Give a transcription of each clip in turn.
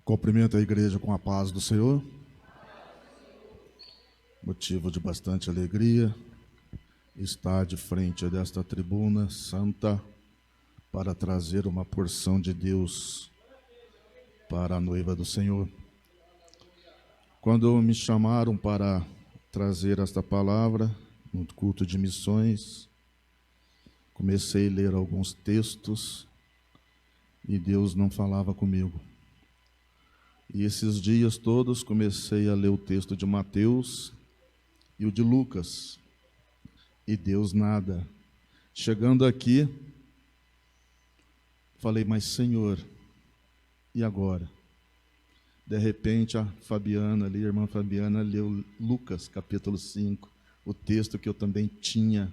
Cumprimento a igreja com a paz do Senhor. Motivo de bastante alegria estar de frente desta tribuna santa para trazer uma porção de Deus para a noiva do Senhor. Quando me chamaram para trazer esta palavra no culto de missões, comecei a ler alguns textos e Deus não falava comigo. E esses dias todos comecei a ler o texto de Mateus e o de Lucas. E Deus nada. Chegando aqui, falei, mas Senhor, e agora? De repente a Fabiana ali, a irmã Fabiana, leu Lucas capítulo 5, o texto que eu também tinha,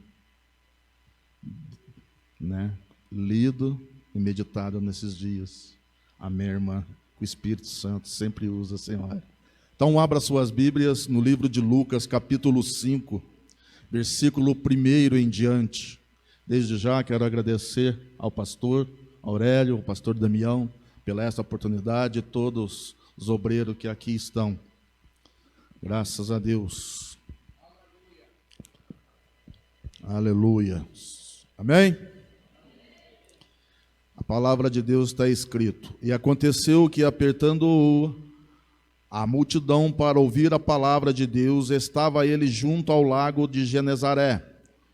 lido e meditado nesses dias. Amém, irmã? O Espírito Santo sempre usa, Senhor. Então, abra suas Bíblias no livro de Lucas, capítulo 5, versículo 1 em diante. Desde já quero agradecer ao pastor Aurélio, ao pastor Damião, pela esta oportunidade, e todos os obreiros que aqui estão. Graças a Deus. Aleluia. Amém? A palavra de Deus está escrito: e aconteceu que, apertando a multidão para ouvir a palavra de Deus, estava ele junto ao lago de Genezaré,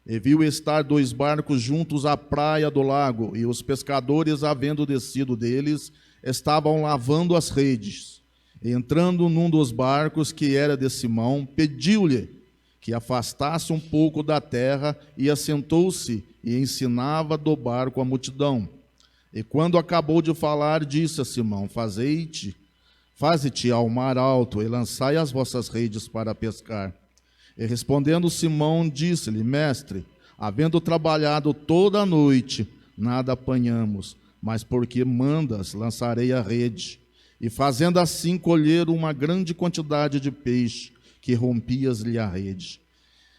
e viu estar 2 barcos juntos à praia do lago, e os pescadores, havendo descido deles, estavam lavando as redes. E entrando num dos barcos, que era de Simão, pediu-lhe que afastasse um pouco da terra, e assentou-se e ensinava do barco a multidão. E quando acabou de falar, disse a Simão: faze-te ao mar alto e lançai as vossas redes para pescar. E respondendo Simão, disse-lhe: Mestre, havendo trabalhado toda a noite, nada apanhamos, mas porque mandas, lançarei a rede. E fazendo assim, colheram uma grande quantidade de peixe, que rompias-lhe a rede.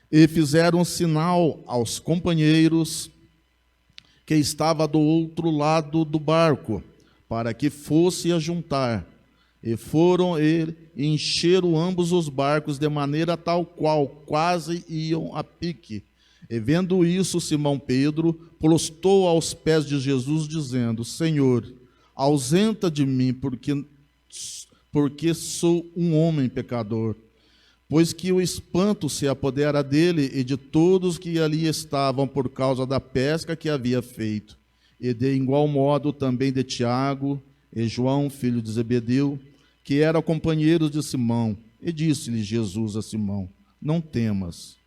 E fizeram sinal aos companheiros que estava do outro lado do barco, para que fosse a juntar. E foram e encheram ambos os barcos, de maneira tal qual quase iam a pique. E vendo isso, Simão Pedro prostrou aos pés de Jesus, dizendo: Senhor, ausenta de mim, porque sou um homem pecador. Pois que o espanto se apodera dele e de todos que ali estavam, por causa da pesca que havia feito. E de igual modo também de Tiago e João, filho de Zebedeu, que eram companheiros de Simão. E disse-lhe Jesus a Simão: não temas,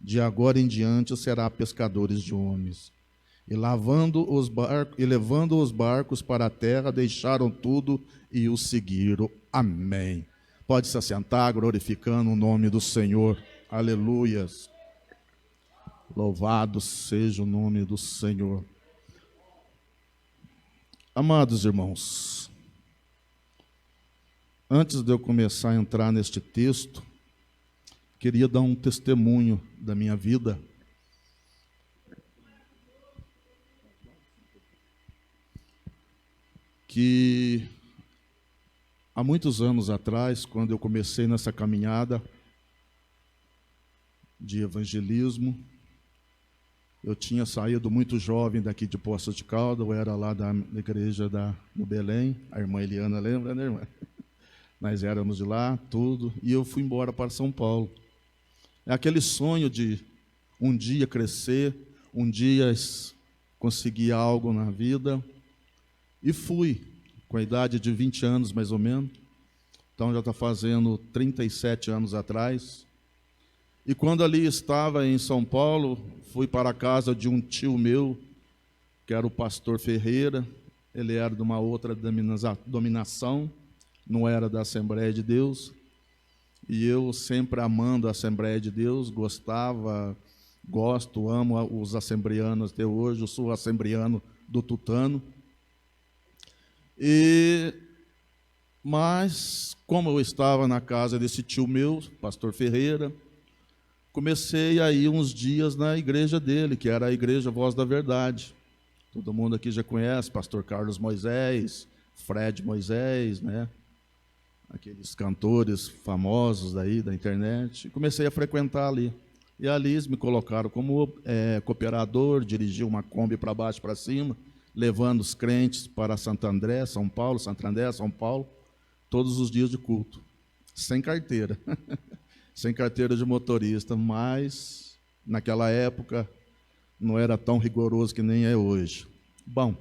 de agora em diante será pescadores de homens. E levando os barcos para a terra, deixaram tudo e o seguiram. Amém. Pode se assentar, glorificando o nome do Senhor. Aleluias. Louvado seja o nome do Senhor. Amados irmãos, antes de eu começar a entrar neste texto, queria dar um testemunho da minha vida. Que há muitos anos atrás, quando eu comecei nessa caminhada de evangelismo, eu tinha saído muito jovem daqui de Poços de Caldas, eu era lá da igreja do Belém, a irmã Eliana lembra, né, irmã? Nós éramos de lá, tudo, e eu fui embora para São Paulo. É aquele sonho de um dia crescer, um dia conseguir algo na vida, e fui. Com a idade de 20 anos, mais ou menos. Então, já está fazendo 37 anos atrás. E quando ali estava em São Paulo, fui para a casa de um tio meu, que era o pastor Ferreira. Ele era de uma outra dominação, não era da Assembleia de Deus. E eu, sempre amando a Assembleia de Deus, gosto, amo os assembleanos até hoje. Eu sou assembleano do Tutano. Mas, como eu estava na casa desse tio meu, pastor Ferreira, comecei a ir uns dias na igreja dele, que era a Igreja Voz da Verdade. Todo mundo aqui já conhece, pastor Carlos Moisés, Fred Moisés, né? aqueles cantores famosos daí da internet, e comecei a frequentar ali. E ali eles me colocaram como cooperador, dirigi uma Kombi para baixo e para cima, levando os crentes para Santo André, São Paulo, Santo André, São Paulo, todos os dias de culto, sem carteira, sem carteira de motorista, mas naquela época não era tão rigoroso que nem é hoje. Bom,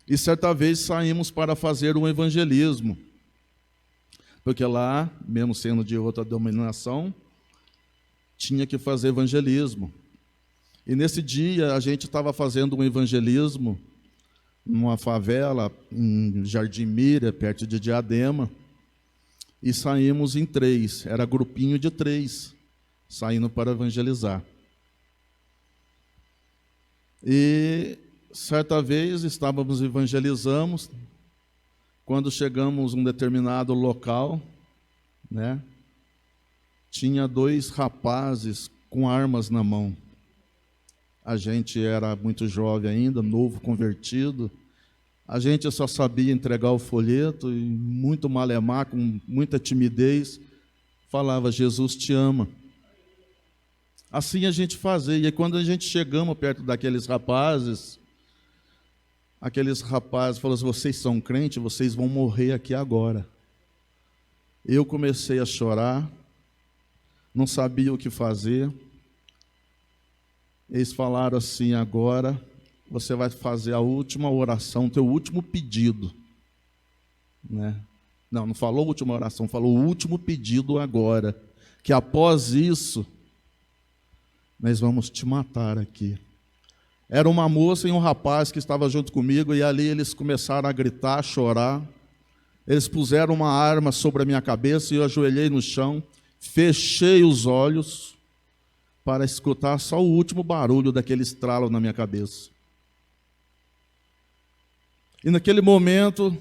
e certa vez saímos para fazer um evangelismo, porque lá, mesmo sendo de outra denominação, tinha que fazer evangelismo. E nesse dia a gente estava fazendo um evangelismo numa favela, em Jardim Mira, perto de Diadema, e saímos em 3, era grupinho de 3, saindo para evangelizar. E certa vez estávamos evangelizamos, quando chegamos a um determinado local, né, tinha 2 rapazes com armas na mão. A gente era muito jovem ainda, novo convertido. A gente só sabia entregar o folheto e muito malemar, com muita timidez, falava: Jesus te ama. Assim a gente fazia. E quando a gente chegamos perto daqueles rapazes, falaram assim: vocês são crentes, vocês vão morrer aqui agora. Eu comecei a chorar, não sabia o que fazer. Eles falaram assim: agora você vai fazer a última oração, teu último pedido, né? Não falou última oração, falou o último pedido agora, que após isso nós vamos te matar aqui. Era uma moça e um rapaz que estava junto comigo, e ali eles começaram a gritar, a chorar. Eles puseram uma arma sobre a minha cabeça e eu ajoelhei no chão, fechei os olhos para escutar só o último barulho daquele estralo na minha cabeça. E naquele momento,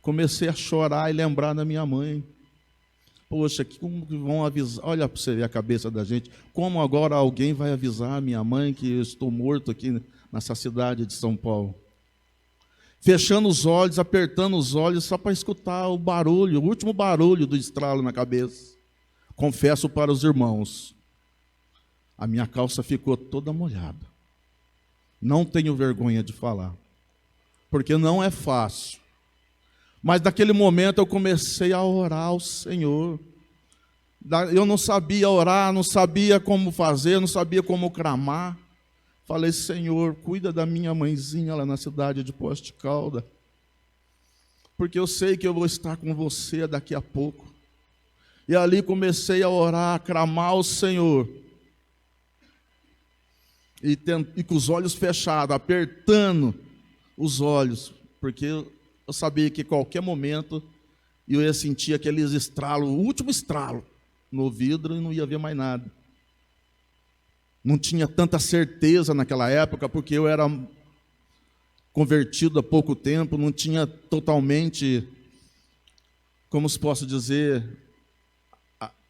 comecei a chorar e lembrar da minha mãe. Poxa, como que vão avisar? Olha para você ver a cabeça da gente. Como agora alguém vai avisar a minha mãe que eu estou morto aqui nessa cidade de São Paulo? Fechando os olhos, apertando os olhos, só para escutar o barulho, o último barulho do estralo na cabeça. Confesso para os irmãos, a minha calça ficou toda molhada. Não tenho vergonha de falar, porque não é fácil. Mas naquele momento eu comecei a orar ao Senhor. Eu não sabia orar, não sabia como fazer, não sabia como clamar. Falei: Senhor, cuida da minha mãezinha lá na cidade de Poços de Caldas, porque eu sei que eu vou estar com você daqui a pouco. E ali comecei a orar, a clamar ao Senhor. E com os olhos fechados, apertando os olhos, porque eu sabia que qualquer momento eu ia sentir aqueles estralos, o último estralo no vidro, e não ia ver mais nada. Não tinha tanta certeza naquela época, porque eu era convertido há pouco tempo, não tinha totalmente, como se posso dizer,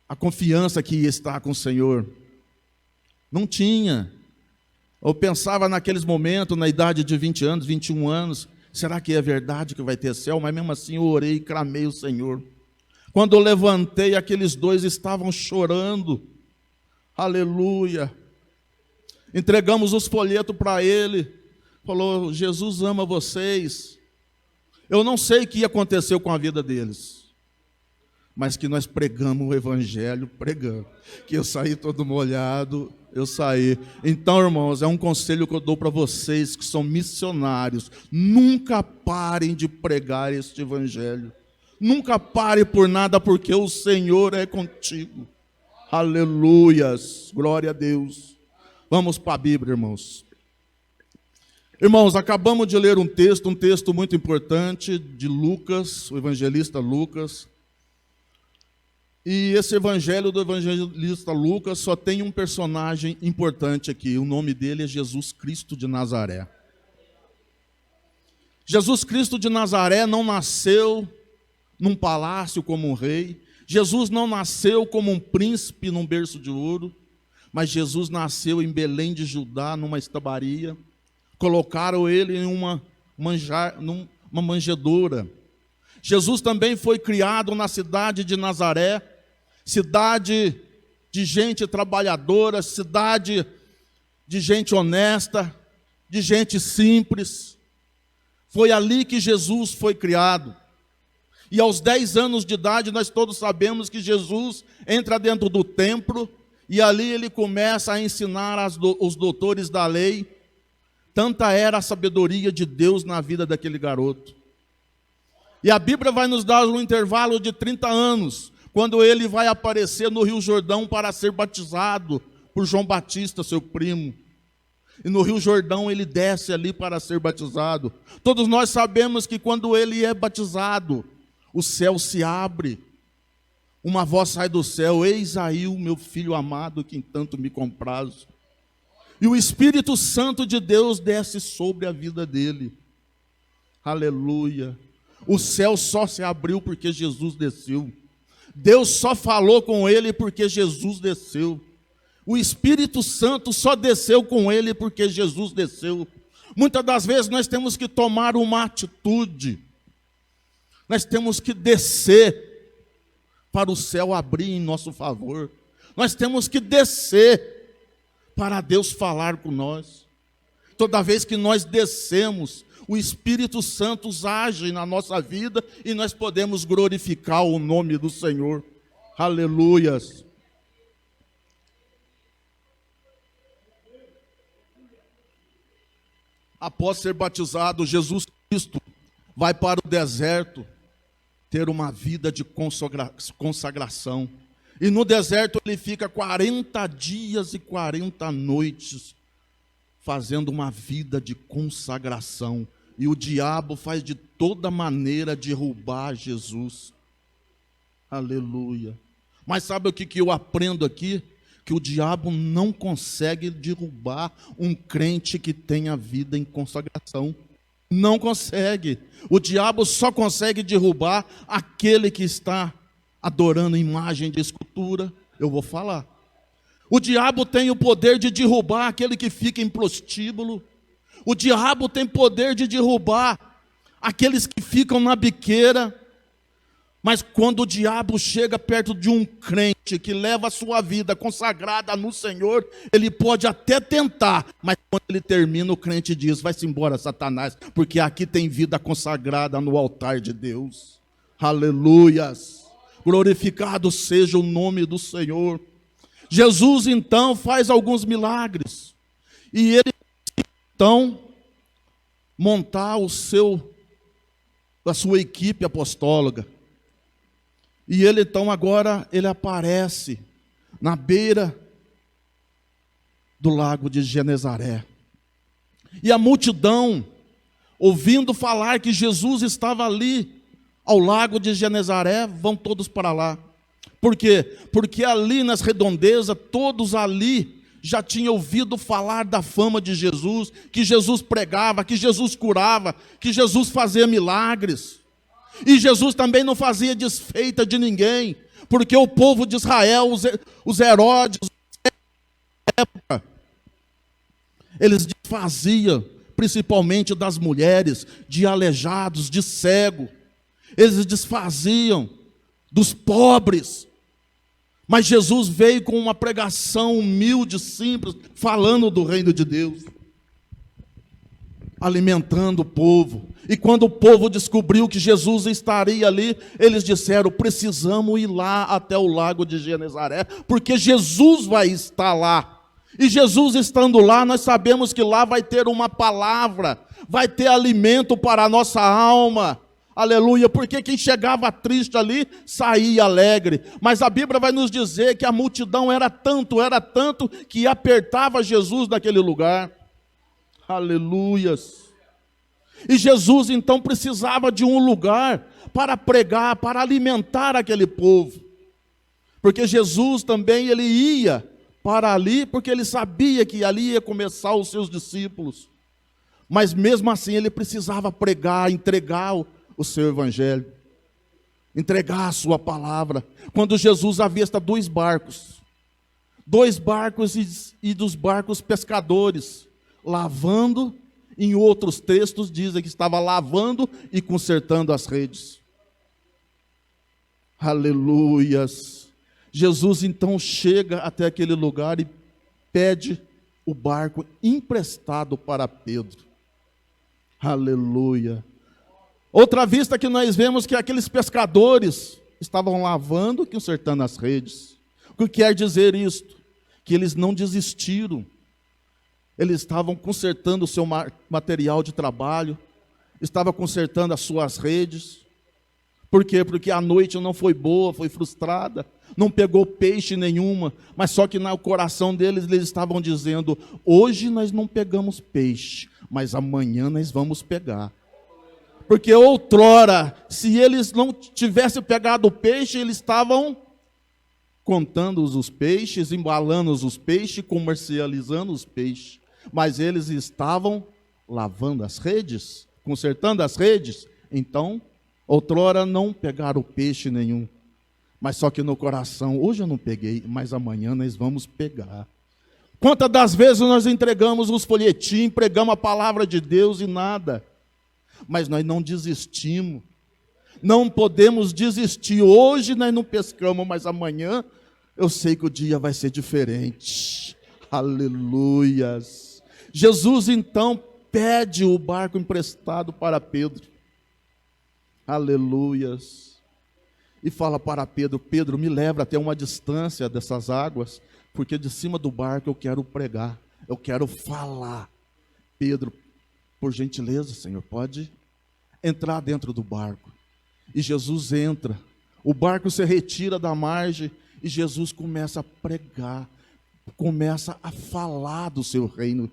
a confiança que ia estar com o Senhor. Não tinha. Eu pensava naqueles momentos, na idade de 20 anos, 21 anos, será que é verdade que vai ter céu? Mas mesmo assim eu orei e clamei o Senhor. Quando eu levantei, aqueles 2 estavam chorando. Aleluia. Entregamos os folhetos para ele. Falou: Jesus ama vocês. Eu não sei o que aconteceu com a vida deles, mas que nós pregamos o evangelho, pregamos. Que eu saí todo molhado, eu saí. Então, irmãos, é um conselho que eu dou para vocês que são missionários: nunca parem de pregar este evangelho. Nunca pare por nada, porque o Senhor é contigo. Aleluias, glória a Deus. Vamos para a Bíblia, irmãos. Irmãos, acabamos de ler um texto muito importante de Lucas, o evangelista Lucas. E esse evangelho do evangelista Lucas só tem um personagem importante aqui. O nome dele é Jesus Cristo de Nazaré. Jesus Cristo de Nazaré não nasceu num palácio como um rei. Jesus não nasceu como um príncipe num berço de ouro. Mas Jesus nasceu em Belém de Judá, numa estabaria. Colocaram ele em uma manjedoura. Jesus também foi criado na cidade de Nazaré, cidade de gente trabalhadora, cidade de gente honesta, de gente simples. Foi ali que Jesus foi criado. E aos 10 anos de idade, nós todos sabemos que Jesus entra dentro do templo, e ali ele começa a ensinar os doutores da lei. Tanta era a sabedoria de Deus na vida daquele garoto. E a Bíblia vai nos dar um intervalo de 30 anos, quando ele vai aparecer no Rio Jordão para ser batizado por João Batista, seu primo. E no Rio Jordão ele desce ali para ser batizado. Todos nós sabemos que quando ele é batizado, o céu se abre. Uma voz sai do céu: eis aí o meu filho amado, que em tanto me comprazo. E o Espírito Santo de Deus desce sobre a vida dele. Aleluia. O céu só se abriu porque Jesus desceu. Deus só falou com ele porque Jesus desceu. O Espírito Santo só desceu com ele porque Jesus desceu. Muitas das vezes nós temos que tomar uma atitude. Nós temos que descer para o céu abrir em nosso favor. Nós temos que descer para Deus falar com nós. Toda vez que nós descemos, o Espírito Santo age na nossa vida e nós podemos glorificar o nome do Senhor. Aleluias. Após ser batizado, Jesus Cristo vai para o deserto ter uma vida de consagração. E no deserto ele fica 40 dias e 40 noites fazendo uma vida de consagração. E o diabo faz de toda maneira derrubar Jesus. Aleluia. Mas sabe o que eu aprendo aqui? Que o diabo não consegue derrubar um crente que tenha vida em consagração. Não consegue. O diabo só consegue derrubar aquele que está adorando imagem de escultura. Eu vou falar. O diabo tem o poder de derrubar aquele que fica em prostíbulo. O diabo tem poder de derrubar aqueles que ficam na biqueira. Mas quando o diabo chega perto de um crente que leva a sua vida consagrada no Senhor, ele pode até tentar, mas quando ele termina, o crente diz: vai-se embora, Satanás, porque aqui tem vida consagrada no altar de Deus. Aleluias. Glorificado seja o nome do Senhor. Jesus então faz alguns milagres. E ele então montar a sua equipe apostólica. E ele então agora ele aparece na beira do lago de Genezaré. E a multidão, ouvindo falar que Jesus estava ali ao lago de Genezaré, vão todos para lá. Por quê? Porque ali nas redondezas, todos ali já tinham ouvido falar da fama de Jesus, que Jesus pregava, que Jesus curava, que Jesus fazia milagres. E Jesus também não fazia desfeita de ninguém, porque o povo de Israel, os Herodes, época, eles desfaziam, principalmente das mulheres, de aleijados, de cego. Eles desfaziam dos pobres. Mas Jesus veio com uma pregação humilde, simples, falando do reino de Deus, alimentando o povo. E quando o povo descobriu que Jesus estaria ali, eles disseram: precisamos ir lá até o lago de Genezaré, porque Jesus vai estar lá. E Jesus estando lá, nós sabemos que lá vai ter uma palavra, vai ter alimento para a nossa alma. Aleluia, porque quem chegava triste ali, saía alegre. Mas a Bíblia vai nos dizer que a multidão era tanto, que apertava Jesus naquele lugar. Aleluias. E Jesus então precisava de um lugar para pregar, para alimentar aquele povo. Porque Jesus também, ele ia para ali, porque ele sabia que ali ia começar os seus discípulos. Mas mesmo assim ele precisava pregar, entregar o seu evangelho, entregar a sua palavra. Quando Jesus avista dois barcos e dos barcos pescadores, lavando. Em outros textos dizem que estava lavando e consertando as redes. Aleluias. Jesus então chega até aquele lugar e pede o barco emprestado para Pedro. Aleluia. Outra vista que nós vemos que aqueles pescadores estavam lavando e consertando as redes. O que quer dizer isto? Que eles não desistiram. Eles estavam consertando o seu material de trabalho, estavam consertando as suas redes. Por quê? Porque a noite não foi boa, foi frustrada, não pegou peixe nenhuma, mas só que no coração deles, eles estavam dizendo: hoje nós não pegamos peixe, mas amanhã nós vamos pegar. Porque outrora, se eles não tivessem pegado o peixe, eles estavam contando os peixes, embalando os peixes, comercializando os peixes. Mas eles estavam lavando as redes, consertando as redes. Então, outrora não pegaram peixe nenhum. Mas só que no coração, hoje eu não peguei, mas amanhã nós vamos pegar. Quantas das vezes nós entregamos os folhetins, pregamos a palavra de Deus e nada. Mas nós não desistimos. Não podemos desistir. Hoje nós não pescamos, mas amanhã eu sei que o dia vai ser diferente. Aleluias. Jesus então pede o barco emprestado para Pedro. Aleluias. E fala para Pedro: Pedro, me leva até uma distância dessas águas, porque de cima do barco eu quero pregar, eu quero falar. Pedro, por gentileza, Senhor, pode entrar dentro do barco. E Jesus entra, o barco se retira da margem e Jesus começa a pregar, começa a falar do seu reino.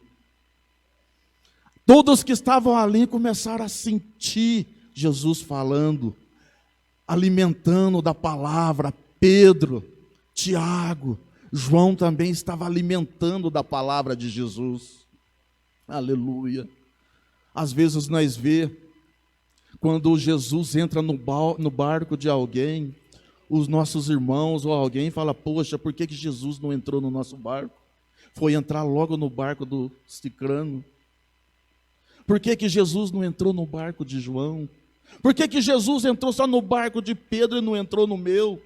Todos que estavam ali começaram a sentir Jesus falando, alimentando da palavra. Pedro, Tiago, João também estava alimentando da palavra de Jesus. Aleluia. Às vezes nós vemos, quando Jesus entra no barco de alguém, os nossos irmãos ou alguém fala: poxa, por que Jesus não entrou no nosso barco? Foi entrar logo no barco do cicrano. Por que Jesus não entrou no barco de João? Por que Jesus entrou só no barco de Pedro e não entrou no meu?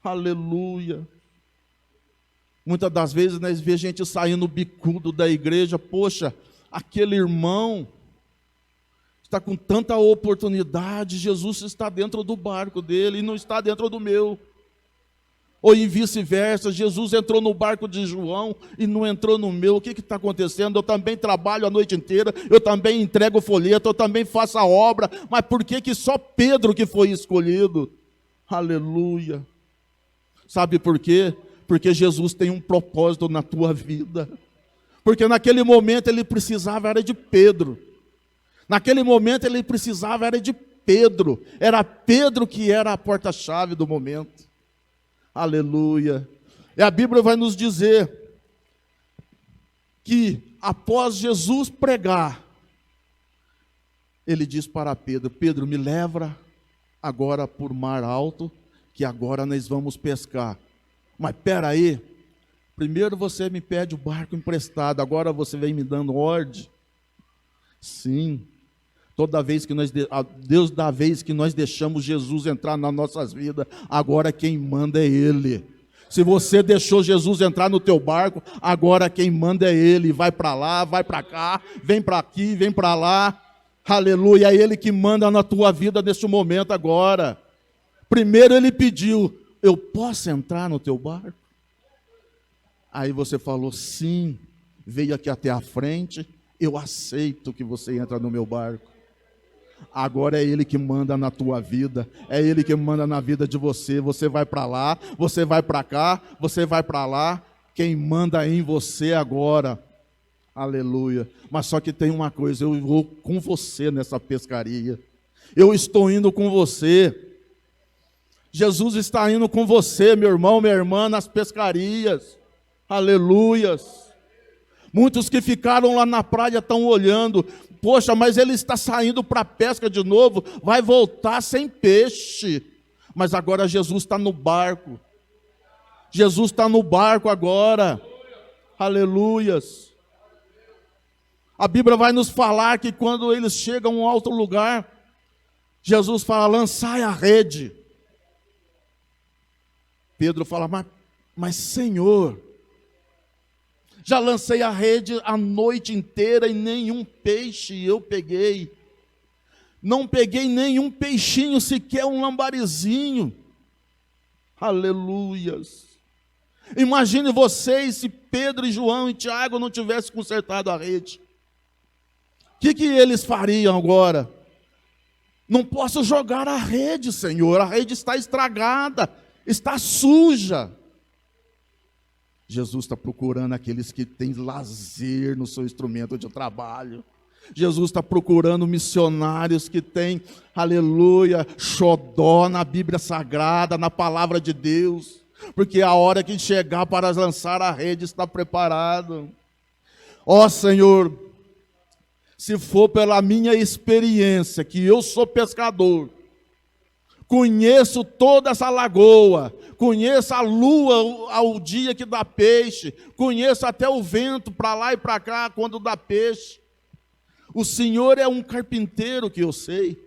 Aleluia. Muitas das vezes nós vemos gente saindo bicudo da igreja. Poxa, aquele irmão está com tanta oportunidade, Jesus está dentro do barco dele e não está dentro do meu. Ou em vice-versa, Jesus entrou no barco de João e não entrou no meu. O que está acontecendo? Eu também trabalho a noite inteira, eu também entrego o folheto, eu também faço a obra, mas por que só Pedro que foi escolhido? Aleluia. Sabe por quê? Porque Jesus tem um propósito na tua vida. Porque naquele momento ele precisava era de Pedro. Naquele momento ele precisava era de Pedro. Era Pedro que era a porta-chave do momento. Aleluia. E a Bíblia vai nos dizer que após Jesus pregar, ele diz para Pedro: Pedro, me leva agora por mar alto, que agora nós vamos pescar. Mas espera aí, primeiro você me pede o barco emprestado, agora você vem me dando ordem. Sim. Toda vez que Deus, da vez que nós deixamos Jesus entrar nas nossas vidas, agora quem manda é Ele. Se você deixou Jesus entrar no teu barco, agora quem manda é Ele. Vai para lá, vai para cá, vem para aqui, vem para lá. Aleluia, é Ele que manda na tua vida neste momento agora. Primeiro Ele pediu: eu posso entrar no teu barco? Aí você falou: sim, veio aqui até a frente, eu aceito que você entra no meu barco. Agora é Ele que manda na tua vida, é Ele que manda na vida de você. Você vai para lá, você vai para cá, você vai para lá. Quem manda é em você agora. Aleluia. Mas só que tem uma coisa: eu vou com você nessa pescaria. Eu estou indo com você. Jesus está indo com você, meu irmão, minha irmã, nas pescarias. Aleluias. Muitos que ficaram lá na praia estão olhando: poxa, mas ele está saindo para a pesca de novo, vai voltar sem peixe. Mas agora Jesus está no barco. Jesus está no barco agora. Aleluias. A Bíblia vai nos falar que quando eles chegam a um alto lugar, Jesus fala: lançai a rede. Pedro fala, mas Senhor, já lancei a rede a noite inteira e nenhum peixe eu peguei. Não peguei nenhum peixinho, sequer um lambarizinho. Aleluias. Imagine vocês se Pedro e João e Tiago não tivessem consertado a rede. O que eles fariam agora? Não posso jogar a rede, Senhor, a rede está estragada, está suja. Jesus está procurando aqueles que têm lazer no seu instrumento de trabalho. Jesus está procurando missionários que têm, aleluia, xodó na Bíblia Sagrada, na Palavra de Deus. Porque a hora que chegar para lançar a rede está preparado. Ó Senhor, se for pela minha experiência, que eu sou pescador, conheço toda essa lagoa, conheço a lua ao dia que dá peixe, conheço até o vento para lá e para cá quando dá peixe. O Senhor é um carpinteiro que eu sei,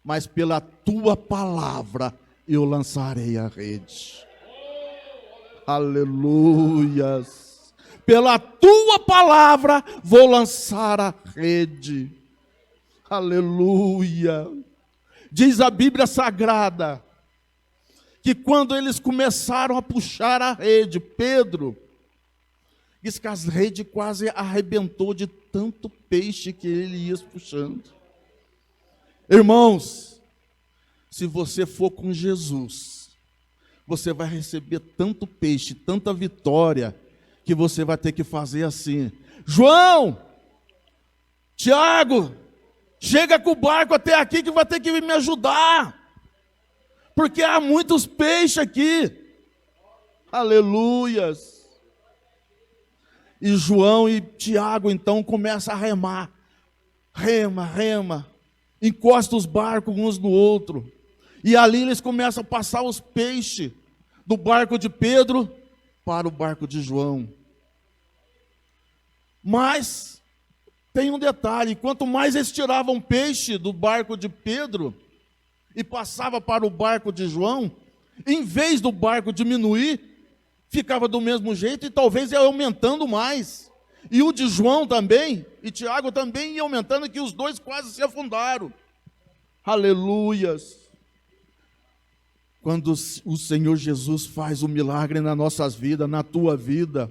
mas pela tua palavra eu lançarei a rede. Aleluias. Pela tua palavra vou lançar a rede. Aleluia. Diz a Bíblia Sagrada que quando eles começaram a puxar a rede, Pedro diz que as redes quase arrebentou de tanto peixe que ele ia puxando. Irmãos, se você for com Jesus, você vai receber tanto peixe, tanta vitória, que você vai ter que fazer assim: João, Tiago, chega com o barco até aqui que vai ter que me ajudar, porque há muitos peixes aqui. Aleluias. E João e Tiago então começam a remar. Rema, encosta os barcos uns no outro. E ali eles começam a passar os peixes do barco de Pedro para o barco de João. Mas tem um detalhe: quanto mais eles tiravam peixe do barco de Pedro e passava para o barco de João, em vez do barco diminuir, ficava do mesmo jeito e talvez ia aumentando mais. E o de João também, e Tiago também ia aumentando, que os dois quase se afundaram. Aleluias. Quando o Senhor Jesus faz um milagre nas nossas vidas, na tua vida,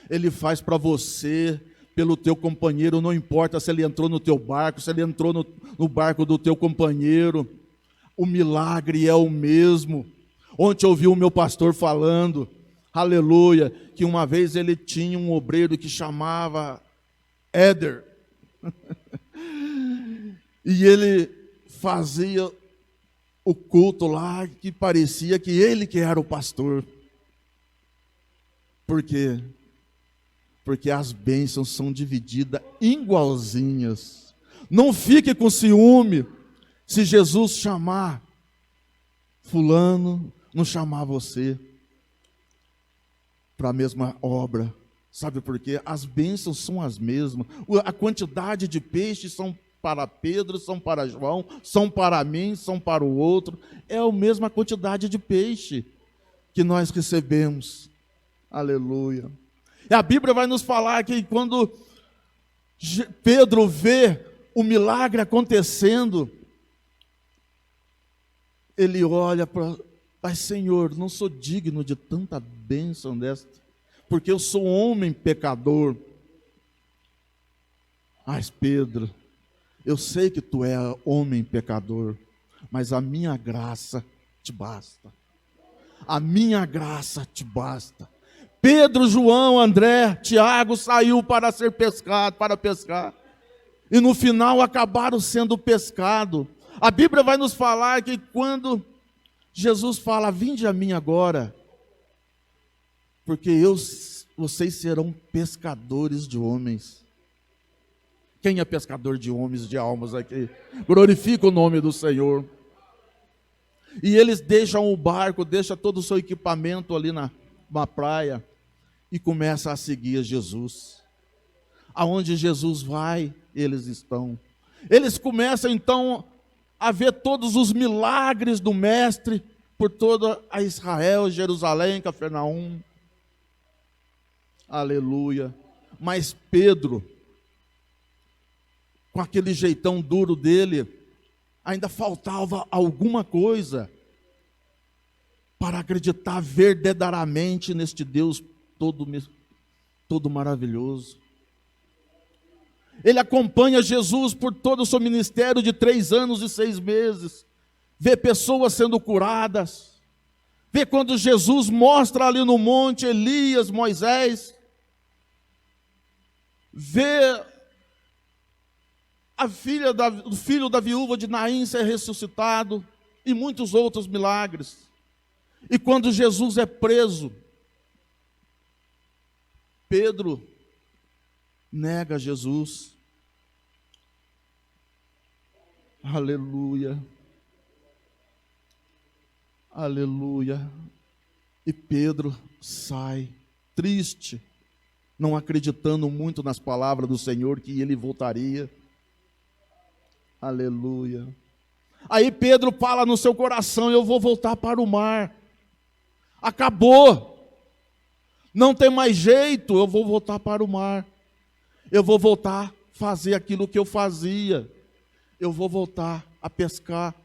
Ele faz para você, pelo teu companheiro, não importa se ele entrou no teu barco, se ele entrou no barco do teu companheiro, o milagre é o mesmo. Ontem eu ouvi o meu pastor falando, aleluia, que uma vez ele tinha um obreiro que chamava Éder, e ele fazia o culto lá, que parecia que ele que era o pastor. Por quê? Porque as bênçãos são divididas igualzinhas. Não fique com ciúme se Jesus chamar fulano, não chamar você para a mesma obra. Sabe por quê? As bênçãos são as mesmas. A quantidade de peixes são para Pedro, são para João, são para mim, são para o outro. É a mesma quantidade de peixe que nós recebemos. Aleluia. E a Bíblia vai nos falar que quando Pedro vê o milagre acontecendo, ele olha para... Mas Senhor, não sou digno de tanta bênção desta, porque eu sou homem pecador. Mas Pedro, eu sei que tu é homem pecador, mas a minha graça te basta. A minha graça te basta. Pedro, João, André, Tiago saiu para pescar. E no final acabaram sendo pescados. A Bíblia vai nos falar que quando Jesus fala: vinde a mim agora, porque vocês serão pescadores de homens. Quem é pescador de homens, de almas aqui? Glorifica o nome do Senhor. E eles deixam o barco, deixam todo o seu equipamento ali na praia e começam a seguir Jesus. Aonde Jesus vai, eles estão. Eles começam então a ver todos os milagres do Mestre, por toda a Israel, Jerusalém, Cafarnaum. Aleluia. Mas Pedro, com aquele jeitão duro dele, ainda faltava alguma coisa para acreditar verdadeiramente neste Deus todo maravilhoso. Ele acompanha Jesus por todo o seu ministério de 3 anos e 6 meses. Vê pessoas sendo curadas. Vê quando Jesus mostra ali no monte Elias, Moisés. Vê o filho da viúva de Naim ser ressuscitado. E muitos outros milagres. E quando Jesus é preso, Pedro nega Jesus. Aleluia. Aleluia. E Pedro sai triste, não acreditando muito nas palavras do Senhor, que ele voltaria. Aleluia. Aí Pedro fala no seu coração: eu vou voltar para o mar. Acabou. Não tem mais jeito, eu vou voltar para o mar. Eu vou voltar a fazer aquilo que eu fazia. Eu vou voltar a pescar.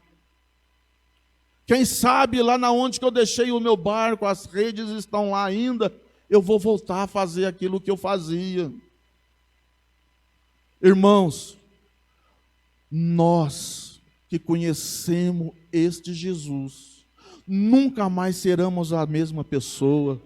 Quem sabe lá na onde que eu deixei o meu barco, as redes estão lá ainda, eu vou voltar a fazer aquilo que eu fazia. Irmãos, nós que conhecemos este Jesus, nunca mais seremos a mesma pessoa.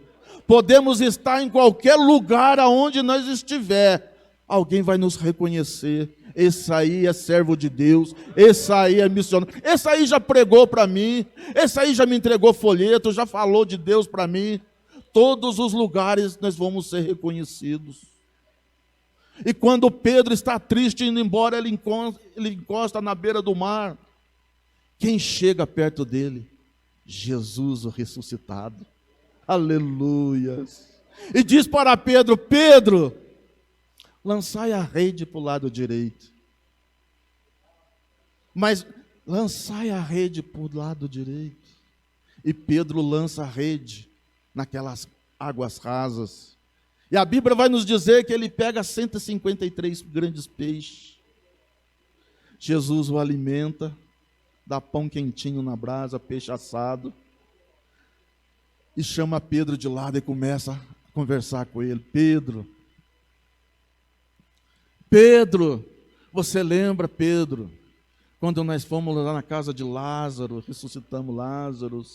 Podemos estar em qualquer lugar aonde nós estiver, alguém vai nos reconhecer. Esse aí é servo de Deus, esse aí é missionário, esse aí já pregou para mim, esse aí já me entregou folheto, já falou de Deus para mim. Todos os lugares nós vamos ser reconhecidos. E quando Pedro está triste indo embora, ele encosta na beira do mar. Quem chega perto dele? Jesus, o ressuscitado. Aleluia. E diz para Pedro: Pedro, lançai a rede para o lado direito. Mas lançai a rede para o lado direito. E Pedro lança a rede naquelas águas rasas. E a Bíblia vai nos dizer que ele pega 153 grandes peixes. Jesus o alimenta, dá pão quentinho na brasa, peixe assado. E chama Pedro de lado e começa a conversar com ele. Pedro, você lembra, Pedro, quando nós fomos lá na casa de Lázaro, ressuscitamos Lázaro?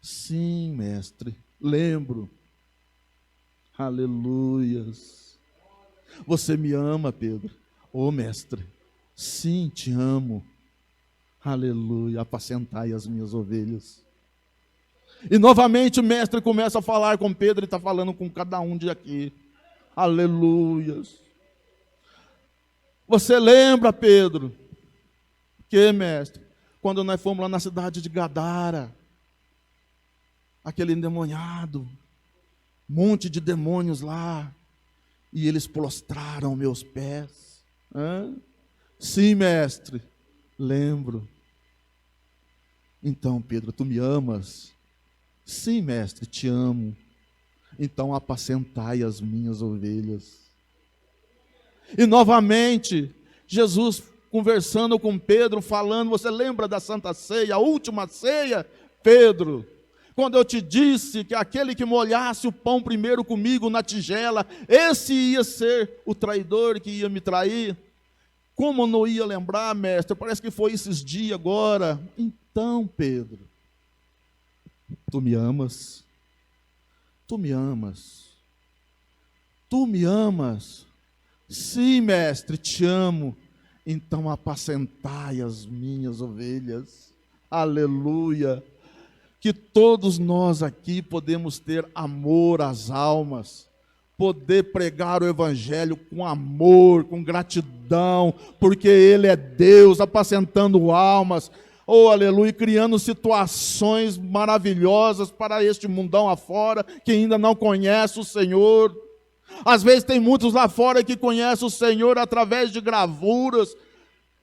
Sim, mestre, lembro. Aleluias. Você me ama, Pedro? Ô, mestre, sim, te amo. Aleluia, apacentai as minhas ovelhas. E novamente o mestre começa a falar com Pedro, e está falando com cada um de aqui. Aleluias. Você lembra, Pedro? Que, mestre? Quando nós fomos lá na cidade de Gadara, aquele endemoniado, monte de demônios lá, e eles prostraram meus pés. Sim, mestre, lembro. Então, Pedro, tu me amas? Sim, mestre, te amo. Então apacentai as minhas ovelhas. E novamente, Jesus conversando com Pedro, falando: você lembra da Santa Ceia, a última ceia? Pedro, quando eu te disse que aquele que molhasse o pão primeiro comigo na tigela, esse ia ser o traidor que ia me trair. Como não ia lembrar, mestre? Parece que foi esses dias agora. Então, Pedro, tu me amas? Tu me amas? Tu me amas? Sim, mestre, te amo. Então apacentai as minhas ovelhas. Aleluia. Que todos nós aqui podemos ter amor às almas, poder pregar o evangelho com amor, com gratidão, porque Ele é Deus, apacentando almas. Oh, aleluia, criando situações maravilhosas para este mundão afora, que ainda não conhece o Senhor. Às vezes tem muitos lá fora que conhecem o Senhor através de gravuras,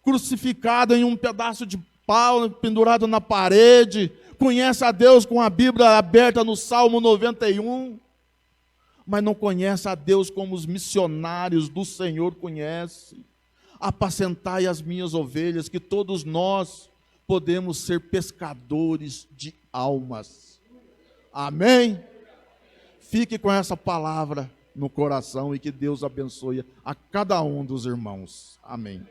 crucificado em um pedaço de pau pendurado na parede, conhece a Deus com a Bíblia aberta no Salmo 91, mas não conhece a Deus como os missionários do Senhor conhecem. Apacentai as minhas ovelhas, que todos nós podemos ser pescadores de almas. Amém? Fique com essa palavra no coração e que Deus abençoe a cada um dos irmãos. Amém.